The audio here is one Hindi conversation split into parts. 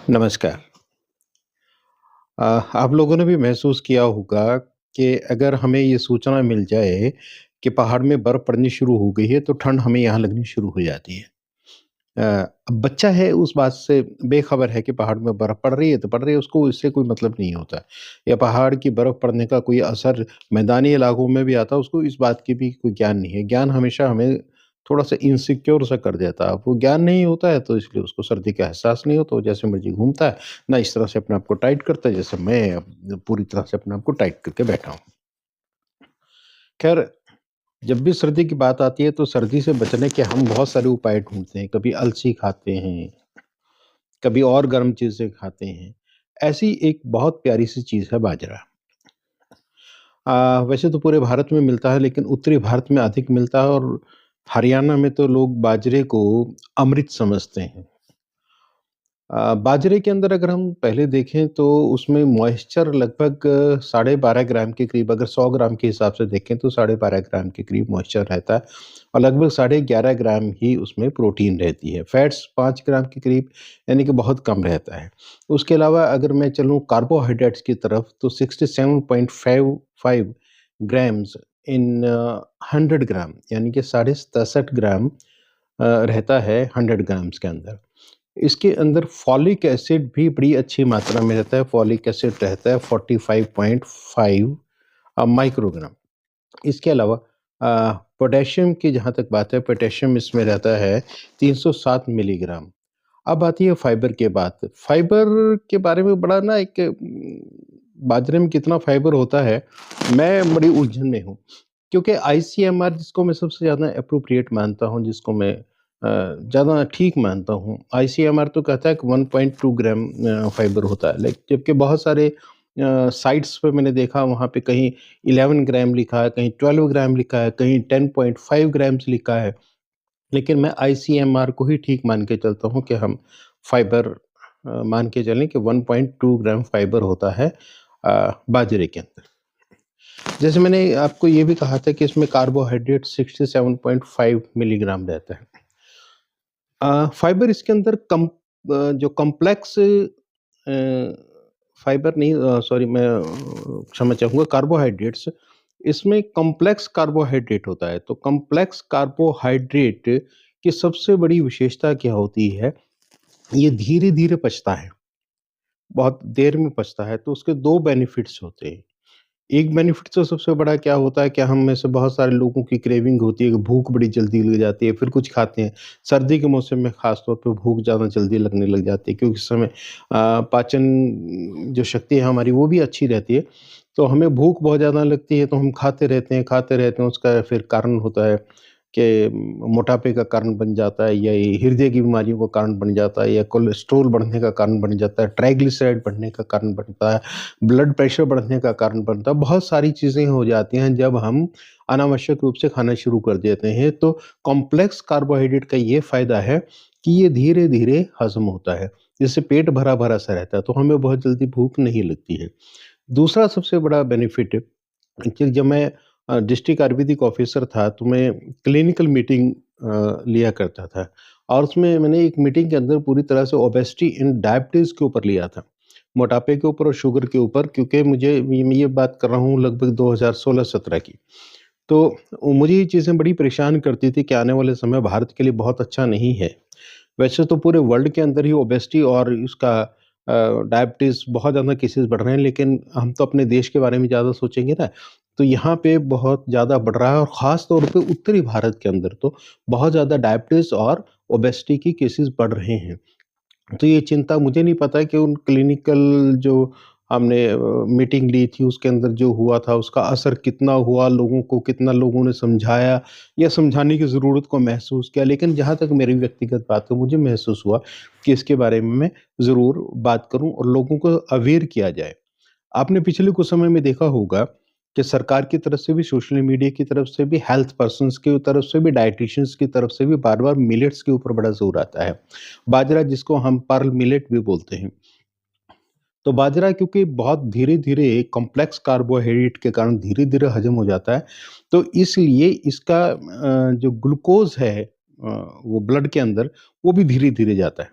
नमस्कार। आप लोगों ने भी महसूस किया होगा कि अगर हमें ये सूचना मिल जाए कि पहाड़ में बर्फ़ पड़नी शुरू हो गई है, तो ठंड हमें यहाँ लगनी शुरू हो जाती है। अब बच्चा है उस बात से बेखबर है कि पहाड़ में बर्फ़ पड़ रही है तो पड़ रही है, उसको इससे कोई मतलब नहीं होता। या पहाड़ की बर्फ़ पड़ने का कोई असर मैदानी इलाकों में भी आता है, उसको इस बात की भी कोई ज्ञान नहीं है। ज्ञान हमेशा हमें थोड़ा-सा इनसिक्योर सा कर देता है। अब वो ज्ञान नहीं होता है तो इसलिए उसको सर्दी का एहसास नहीं होता, वो जैसे मर्ज़ी घूमता है, ना इस तरह से अपने आप को टाइट करता है जैसे मैं अब पूरी तरह से अपने आप को टाइट करके बैठा हूँ। ख़ैर, जब भी सर्दी की बात आती है तो सर्दी से बचने के हम बहुत सारे उपाय ढूँढते हैं। कभी अलसी खाते हैं, कभी और गर्म चीज़ें खाते हैं। ऐसी एक बहुत प्यारी-सी चीज़ है बाजरा। वैसे तो पूरे भारत में मिलता है लेकिन उत्तरी भारत में अधिक मिलता है और हरियाणा में तो लोग बाजरे को अमृत समझते हैं। बाजरे के अंदर अगर हम पहले देखें तो उसमें मॉइस्चर लगभग साढ़े 12 ग्राम के करीब, अगर 100 ग्राम के हिसाब से देखें तो साढ़े 12 ग्राम के करीब मॉइस्चर रहता है और लगभग साढ़े 11 ग्राम ही उसमें प्रोटीन रहती है। फैट्स 5 ग्राम के करीब, यानी कि बहुत कम रहता है। उसके अलावा अगर मैं चलूँ कार्बोहाइड्रेट्स की तरफ तो 67.55 ग्राम्स इन 100 ग्राम, यानी कि साढ़े 67 ग्राम रहता है 100 ग्राम्स के अंदर। इसके अंदर फॉलिक एसिड भी बड़ी अच्छी मात्रा में रहता है। फॉलिक एसिड रहता है 45.5 माइक्रोग्राम। इसके अलावा पोटेशियम की जहाँ तक बात है, पोटेशियम इसमें रहता है 307 मिलीग्राम। अब आती है फाइबर की बात। फाइबर के बारे में बड़ा ना एक बाजरे में कितना फाइबर होता है, मैं बड़ी उलझन में हूँ। क्योंकि आईसीएमआर जिसको मैं सबसे ज़्यादा एप्रोप्रिएट मानता हूँ, जिसको मैं ज़्यादा ठीक मानता हूँ, आईसीएमआर तो कहता है कि 1.2 ग्राम फाइबर होता है। जबकि बहुत सारे साइट्स पे मैंने देखा, वहाँ पे कहीं 11 ग्राम लिखा है, कहीं 12 ग्राम लिखा है, कहीं 10.5 ग्राम्स लिखा है। लेकिन मैं आईसीएमआर को ही ठीक मान के चलता हूँ कि हम फाइबर मान के चलें कि 1.2 ग्राम फाइबर होता है बाजरे के अंदर। जैसे मैंने आपको ये भी कहा था कि इसमें कार्बोहाइड्रेट 67.5 मिलीग्राम रहता है। फाइबर इसके अंदर जो कॉम्प्लेक्स फाइबर नहीं, सॉरी, मैं क्षमा चाहूँगा, कार्बोहाइड्रेट्स, इसमें कॉम्प्लेक्स कार्बोहाइड्रेट होता है। तो कॉम्प्लेक्स कार्बोहाइड्रेट की सबसे बड़ी विशेषता क्या होती है, ये धीरे-धीरे पचता है, बहुत देर में पचता है, तो उसके 2 बेनिफिट्स होते हैं। एक बेनिफिट तो सबसे बड़ा क्या होता है कि हम में से बहुत सारे लोगों की क्रेविंग होती है कि भूख बड़ी जल्दी लग जाती है, फिर कुछ खाते हैं। सर्दी के मौसम में ख़ास तौर पे भूख ज़्यादा जल्दी लगने लग जाती है, क्योंकि इस समय पाचन जो शक्ति है हमारी वो भी अच्छी रहती है। तो हमें भूख बहुत ज़्यादा लगती है तो हम खाते रहते हैं, उसका फिर कारण होता है कि मोटापे का कारण बन जाता है, या ये हृदय की बीमारियों का कारण बन जाता है, या कोलेस्ट्रॉल बढ़ने का कारण बन जाता है, ट्राइग्लिसराइड बढ़ने का कारण बनता है, ब्लड प्रेशर बढ़ने का कारण बनता है। बहुत सारी चीज़ें हो जाती हैं जब हम अनावश्यक रूप से खाना शुरू कर देते हैं। तो कॉम्प्लेक्स कार्बोहाइड्रेट का ये फ़ायदा है कि ये धीरे-धीरे हज़म होता है, जिससे पेट भरा-भरा सा रहता है, तो हमें बहुत जल्दी भूख नहीं लगती है। दूसरा सबसे बड़ा बेनिफिट, कि जब मैं डिस्ट्रिक्ट आयुर्वेदिक ऑफिसर था, तो मैं क्लिनिकल मीटिंग लिया करता था और उसमें मैंने एक मीटिंग के अंदर पूरी तरह से ओबेसिटी एंड डायबिटीज़ के ऊपर लिया था। मोटापे के ऊपर और शुगर के ऊपर, क्योंकि मुझे मैं ये बात कर रहा हूँ लगभग 2016-17 की। तो मुझे ये चीज़ें बड़ी परेशान करती थी कि आने वाले समय भारत के लिए बहुत अच्छा नहीं है। वैसे तो पूरे वर्ल्ड के अंदर ही ओबेसिटी और इसका डायबिटीज़ बहुत ज़्यादा केसेज़ बढ़ रहे हैं, लेकिन हम तो अपने देश के बारे में ज़्यादा सोचेंगे ना, तो यहाँ पे बहुत ज़्यादा बढ़ रहा है और ख़ास तौर पे उत्तरी भारत के अंदर तो बहुत ज़्यादा डायबिटीज़ और ओबेसिटी की केसेज़ बढ़ रहे हैं। तो ये चिंता, मुझे नहीं पता कि उन क्लिनिकल जो हमने मीटिंग ली थी उसके अंदर जो हुआ था उसका असर कितना हुआ, लोगों को कितना लोगों ने समझाया या समझाने की ज़रूरत को महसूस किया। लेकिन जहाँ तक मेरी व्यक्तिगत बात है, मुझे महसूस हुआ कि इसके बारे में मैं ज़रूर बात करूँ और लोगों को अवेयर किया जाए। आपने पिछले कुछ समय में देखा होगा कि सरकार की तरफ से भी, सोशल मीडिया की तरफ से भी, हेल्थ पर्सन्स की तरफ से भी, डायटीशियंस की तरफ से भी बार-बार मिलेट्स के ऊपर बड़ा ज़ोर आता है। बाजरा जिसको हम पर्ल मिलेट भी बोलते हैं। तो बाजरा क्योंकि बहुत धीरे-धीरे कॉम्प्लेक्स कार्बोहाइड्रेट के कारण धीरे-धीरे हज़म हो जाता है, तो इसलिए इसका जो ग्लूकोज़ है वो ब्लड के अंदर, वो भी धीरे-धीरे जाता है।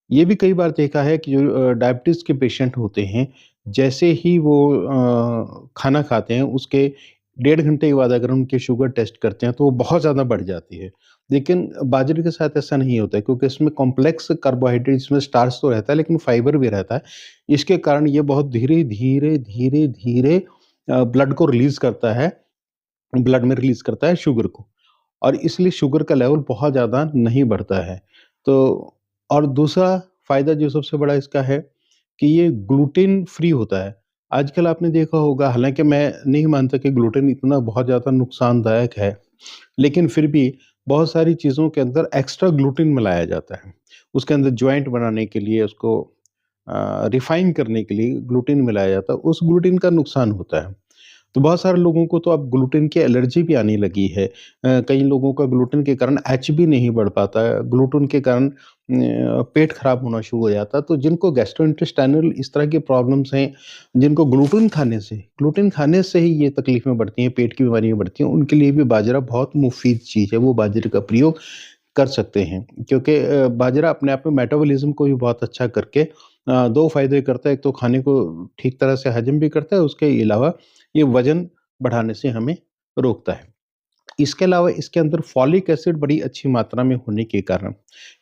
ये भी कई बार देखा है कि जो डायबिटीज़ के पेशेंट होते हैं, जैसे ही वो खाना खाते हैं, उसके डेढ़ घंटे के बाद अगर उनकी शुगर टेस्ट करते हैं, तो वो बहुत ज़्यादा बढ़ जाती है। लेकिन बाजरे के साथ ऐसा नहीं होता है क्योंकि इसमें कॉम्प्लेक्स कार्बोहाइड्रेट, इसमें स्टार्च तो रहता है, लेकिन फाइबर भी रहता है। इसके कारण ये बहुत धीरे-धीरे, धीरे-धीरे ब्लड को रिलीज़ करता है, ब्लड में रिलीज़ करता है शुगर को। और इसलिए शुगर का लेवल बहुत ज़्यादा नहीं बढ़ता है। तो और दूसरा फ़ायदा जो सबसे बड़ा इसका है कि ये ग्लूटेन फ्री होता है। आजकल आपने देखा होगा, हालाँकि मैं नहीं मानता कि ग्लूटेन इतना बहुत ज़्यादा नुकसानदायक है, लेकिन फिर भी बहुत सारी चीज़ों के अंदर एक्स्ट्रा ग्लूटेन मिलाया जाता है। उसके अंदर जॉइंट बनाने के लिए, उसको रिफ़ाइन करने के लिए ग्लूटेन मिलाया जाता है, उस ग्लूटेन का नुकसान होता है। तो बहुत सारे लोगों को तो अब ग्लूटेन की एलर्जी भी आने लगी है। कई लोगों का ग्लूटेन के कारण एचबी नहीं बढ़ पाता है, ग्लूटेन के कारण पेट खराब होना शुरू हो जाता है। तो जिनको गैस्ट्रोइंटेस्टाइनल इस तरह की प्रॉब्लम्स हैं, जिनको ग्लूटेन खाने से ही ये तकलीफ़ें बढ़ती हैं, पेट की बीमारियाँ बढ़ती हैं, उनके लिए भी बाजरा बहुत मुफ़ीद चीज़ है, वो बाजरे का प्रयोग कर सकते हैं। क्योंकि बाजरा अपने आप में मेटाबॉलिज़्म को भी बहुत अच्छा करके 2 फ़ायदे करता है, एक तो खाने को ठीक तरह से हज़म भी करता है, उसके अलावा ये वज़न बढ़ाने से हमें रोकता है। इसके अलावा इसके अंदर फ़ॉलिक एसिड बड़ी अच्छी मात्रा में होने के कारण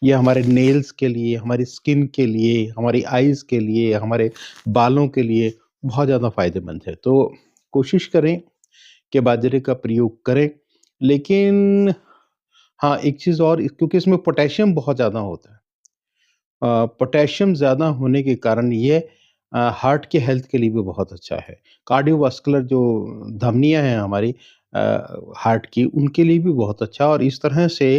ये हमारे नेल्स के लिए, हमारी स्किन के लिए, हमारी आइज़ के लिए, हमारे बालों के लिए बहुत ज़्यादा फ़ायदेमंद है। तो कोशिश करें कि बाजरे का प्रयोग करें, लेकिन हाँ, एक चीज़ और, क्योंकि इसमें पोटेशियम बहुत ज़्यादा होता है। पोटेशियम ज़्यादा होने के कारण ये हार्ट के हेल्थ के लिए भी बहुत अच्छा है। कार्डियोवास्कुलर जो धमनियाँ हैं हमारी हार्ट की, उनके लिए भी बहुत अच्छा है, और इस तरह से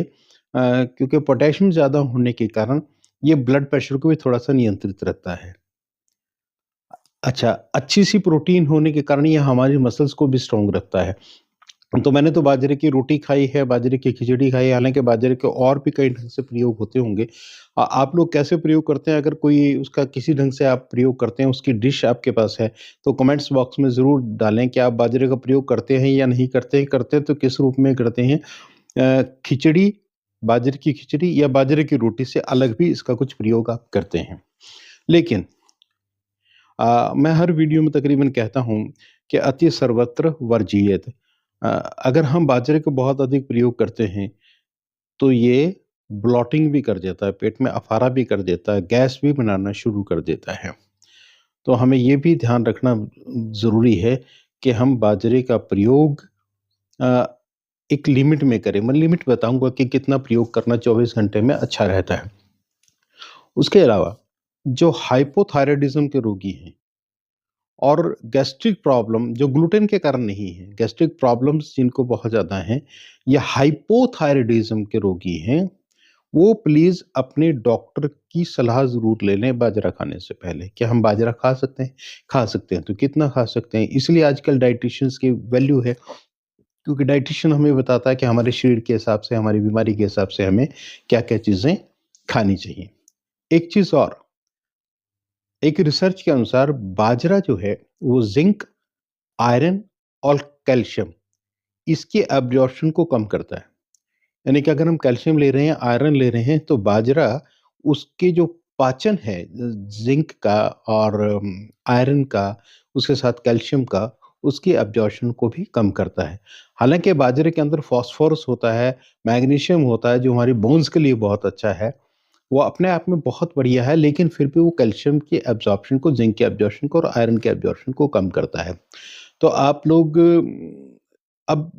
क्योंकि पोटेशियम ज़्यादा होने के कारण ये ब्लड प्रेशर को भी थोड़ा-सा नियंत्रित रखता है। अच्छा, अच्छी-सी प्रोटीन होने के कारण ये हमारी मसल्स को भी स्ट्रॉन्ग रखता है। तो मैंने तो बाजरे की रोटी खाई है, बाजरे की खिचड़ी खाई है, हालाँकि बाजरे के और भी कई ढंग से प्रयोग होते होंगे। आप लोग कैसे प्रयोग करते हैं? अगर कोई उसका किसी ढंग से आप प्रयोग करते हैं, उसकी डिश आपके पास है, तो कमेंट्स बॉक्स में ज़रूर डालें कि आप बाजरे का प्रयोग करते हैं या नहीं करते हैं? करते हैं तो किस रूप में करते हैं? खिचड़ी, बाजरे की खिचड़ी या बाजरे की रोटी से अलग भी इसका कुछ प्रयोग आप करते हैं। लेकिन मैं हर वीडियो में तकरीबन कहता हूँ कि अति सर्वत्र वर्जियेत। अगर हम बाजरे का बहुत अधिक प्रयोग करते हैं, तो ये ब्लॉटिंग भी कर देता है, पेट में अफारा भी कर देता है, गैस भी बनाना शुरू कर देता है। तो हमें ये भी ध्यान रखना ज़रूरी है कि हम बाजरे का प्रयोग अ, एक लिमिट में करें। मैं लिमिट बताऊँगा कि कितना प्रयोग करना 24 घंटे में अच्छा रहता है। उसके अलावा जो हाइपोथायरायडिज़्म के रोगी हैं और गैस्ट्रिक प्रॉब्लम जो ग्लूटेन के कारण नहीं है, गैस्ट्रिक प्रॉब्लम्स जिनको बहुत ज़्यादा हैं या हाइपोथायरायडिज़्म के रोगी हैं, वो प्लीज़ अपने डॉक्टर की सलाह ज़रूर ले लें बाजरा खाने से पहले। क्या हम बाजरा खा सकते हैं? खा सकते हैं, तो कितना खा सकते हैं? इसलिए आजकल डायटीशियंस की वैल्यू है, क्योंकि डायटीशियन हमें बताता है कि हमारे शरीर के हिसाब से, हमारी बीमारी के हिसाब से हमें क्या-क्या चीज़ें खानी चाहिए। एक चीज़ और, एक रिसर्च के अनुसार बाजरा जो है, वो ज़िंक, आयरन और कैल्शियम, इसके एब्ज़ॉर्प्शन को कम करता है। यानी कि अगर हम कैल्शियम ले रहे हैं, आयरन ले रहे हैं, तो बाजरा उसके जो पाचन है ज़िंक का और आयरन का, उसके साथ कैल्शियम का, उसकी एब्ज़ॉर्प्शन को भी कम करता है। हालाँकि बाजरे के अंदर फ़ॉस्फ़ोरस होता है, मैग्नीशियम होता है, जो हमारी बोन्स के लिए बहुत अच्छा है। वो अपने आप में बहुत बढ़िया है, लेकिन फिर भी वो कैल्शियम की एब्ज़ॉर्प्शन को, ज़िंक की एब्ज़ॉर्प्शन को और आयरन के एब्ज़ॉर्प्शन को कम करता है। तो आप लोग अब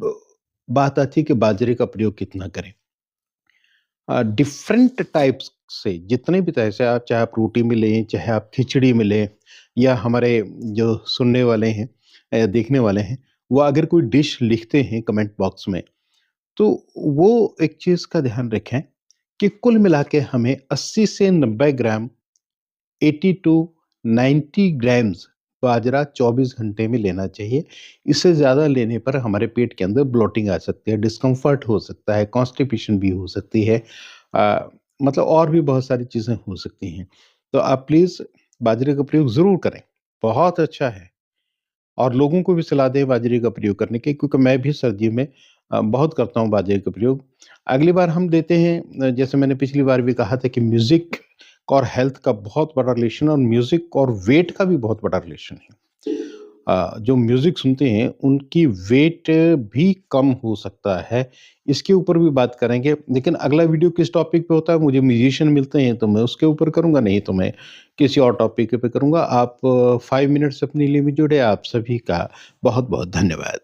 बात आती है कि बाजरे का प्रयोग कितना करें? डिफरेंट टाइप्स से, जितने भी तरह से आप, चाहे आप रोटी में लें, चाहे आप खिचड़ी में लें, या हमारे जो सुनने वाले हैं, देखने वाले हैं, वो अगर कोई डिश लिखते हैं कमेंट बॉक्स में, तो वो एक चीज़ का ध्यान रखें कि कुल मिला के हमें 80 से 90 ग्राम, 80 टू 90 ग्राम्स बाजरा 24 घंटे में लेना चाहिए। इससे ज़्यादा लेने पर हमारे पेट के अंदर ब्लोटिंग आ सकती है, डिस्कम्फर्ट हो सकता है, कॉन्स्टिपेशन भी हो सकती है। मतलब और भी बहुत सारी चीज़ें हो सकती हैं। तो आप प्लीज़ बाजरे का प्रयोग ज़रूर करें, बहुत अच्छा है। और लोगों को भी सलाह दें बाजरे का प्रयोग करने की, क्योंकि मैं भी सर्दियों में बहुत करता हूँ बाजरे का प्रयोग। अगली बार हम देते हैं, जैसे मैंने पिछली बार भी कहा था कि म्यूज़िक और हेल्थ का बहुत बड़ा रिलेशन है और म्यूज़िक और वेट का भी बहुत बड़ा रिलेशन है। जो म्यूज़िक सुनते हैं उनकी वेट भी कम हो सकता है। इसके ऊपर भी बात करेंगे, लेकिन अगला वीडियो किस टॉपिक पे होता है, मुझे म्यूज़िशियन मिलते हैं तो मैं उसके ऊपर करूँगा, नहीं तो मैं किसी और टॉपिक पे करूँगा। आप 5 मिनट से अपने लिए भी जुड़े, आप सभी का बहुत-बहुत धन्यवाद।